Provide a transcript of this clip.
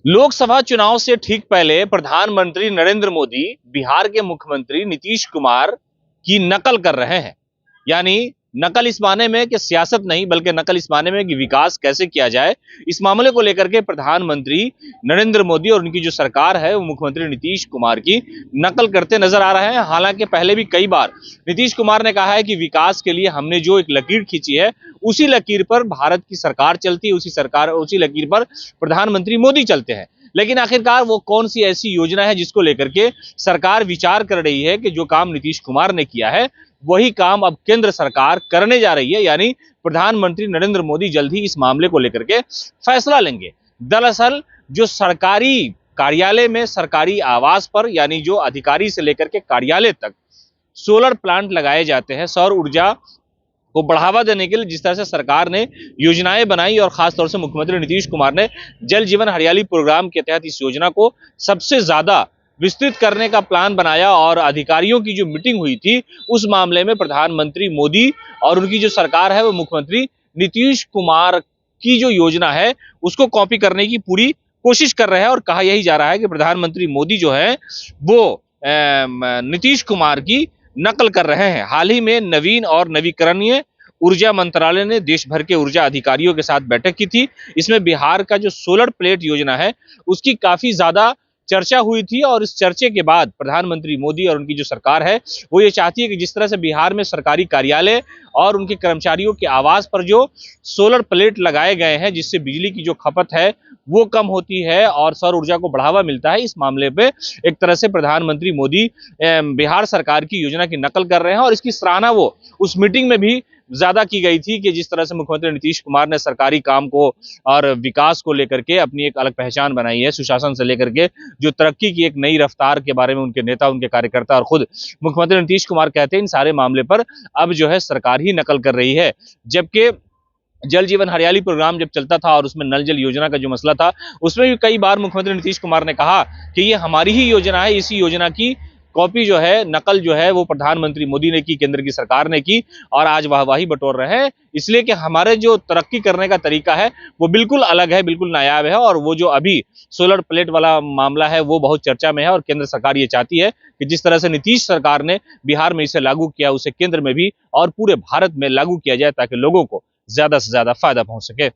लोकसभा चुनाव से ठीक पहले प्रधानमंत्री नरेंद्र मोदी बिहार के मुख्यमंत्री नीतीश कुमार की नकल कर रहे हैं। यानी नकल इस माने में कि सियासत नहीं, बल्कि नकल इस माने में कि विकास कैसे किया जाए। इस मामले को लेकर के प्रधानमंत्री नरेंद्र मोदी और उनकी जो सरकार है वो मुख्यमंत्री नीतीश कुमार की नकल करते नजर आ रहे हैं। हालांकि पहले भी कई बार नीतीश कुमार ने कहा है कि विकास के लिए हमने जो एक लकीर खींची है उसी लकीर पर भारत की सरकार चलती है, उसी लकीर पर प्रधानमंत्री मोदी चलते हैं। लेकिन आखिरकार वो कौन सी ऐसी योजना है जिसको लेकर के सरकार विचार कर रही है कि जो काम नीतीश कुमार ने किया है वही काम अब केंद्र सरकार करने जा रही है। यानी प्रधानमंत्री नरेंद्र मोदी जल्द ही इस मामले को लेकर के फैसला लेंगे। दरअसल जो सरकारी कार्यालय में, सरकारी आवास पर, यानी जो अधिकारी से लेकर के कार्यालय तक सोलर प्लांट लगाए जाते हैं, सौर ऊर्जा को बढ़ावा देने के लिए जिस तरह से सरकार ने योजनाएं बनाई और खासतौर से मुख्यमंत्री नीतीश कुमार ने जल जीवन हरियाली प्रोग्राम के तहत इस योजना को सबसे ज्यादा विस्तृत करने का प्लान बनाया और अधिकारियों की जो मीटिंग हुई थी उस मामले में प्रधानमंत्री मोदी और उनकी जो सरकार है वो मुख्यमंत्री नीतीश कुमार की जो योजना है उसको कॉपी करने की पूरी कोशिश कर रहे हैं। और कहा यही जा रहा है कि प्रधानमंत्री मोदी जो है वो नीतीश कुमार की नकल कर रहे हैं। हाल ही में नवीन और नवीकरणीय ऊर्जा मंत्रालय ने देश भर के ऊर्जा अधिकारियों के साथ बैठक की थी। इसमें बिहार का जो सोलर प्लेट योजना है उसकी काफी ज्यादा चर्चा हुई थी और इस चर्चे के बाद प्रधानमंत्री मोदी और उनकी जो सरकार है वो ये चाहती है कि जिस तरह से बिहार में सरकारी कार्यालय और उनके कर्मचारियों के आवास पर जो सोलर प्लेट लगाए गए हैं जिससे बिजली की जो खपत है वो कम होती है और सौर ऊर्जा को बढ़ावा मिलता है, इस मामले पे एक तरह से प्रधानमंत्री मोदी बिहार सरकार की योजना की नकल कर रहे हैं। और इसकी सराहना वो उस मीटिंग में भी ज्यादा की गई थी कि जिस तरह से मुख्यमंत्री नीतीश कुमार ने सरकारी काम को और विकास को लेकर के अपनी एक अलग पहचान बनाई है। सुशासन से लेकर के जो तरक्की की एक नई रफ्तार के बारे में उनके नेता, उनके कार्यकर्ता और खुद मुख्यमंत्री नीतीश कुमार कहते हैं इन सारे मामले पर अब जो है सरकार ही नकल कर रही है। जबकि जल जीवन हरियाली प्रोग्राम जब चलता था और उसमें नल जल योजना का जो मसला था उसमें भी कई बार मुख्यमंत्री नीतीश कुमार ने कहा कि ये हमारी ही योजना है, इसी योजना की कॉपी जो है, नकल जो है वो प्रधानमंत्री मोदी ने की, केंद्र की सरकार ने की और आज वाहवाही बटोर रहे हैं। इसलिए कि हमारे जो तरक्की करने का तरीका है वो बिल्कुल अलग है, बिल्कुल नायाब है। और वो जो अभी सोलर प्लेट वाला मामला है वो बहुत चर्चा में है और केंद्र सरकार ये चाहती है कि जिस तरह से नीतीश सरकार ने बिहार में इसे लागू किया उसे केंद्र में भी और पूरे भारत में लागू किया जाए ताकि लोगों को ज्यादा से ज्यादा फायदा पहुंच सके।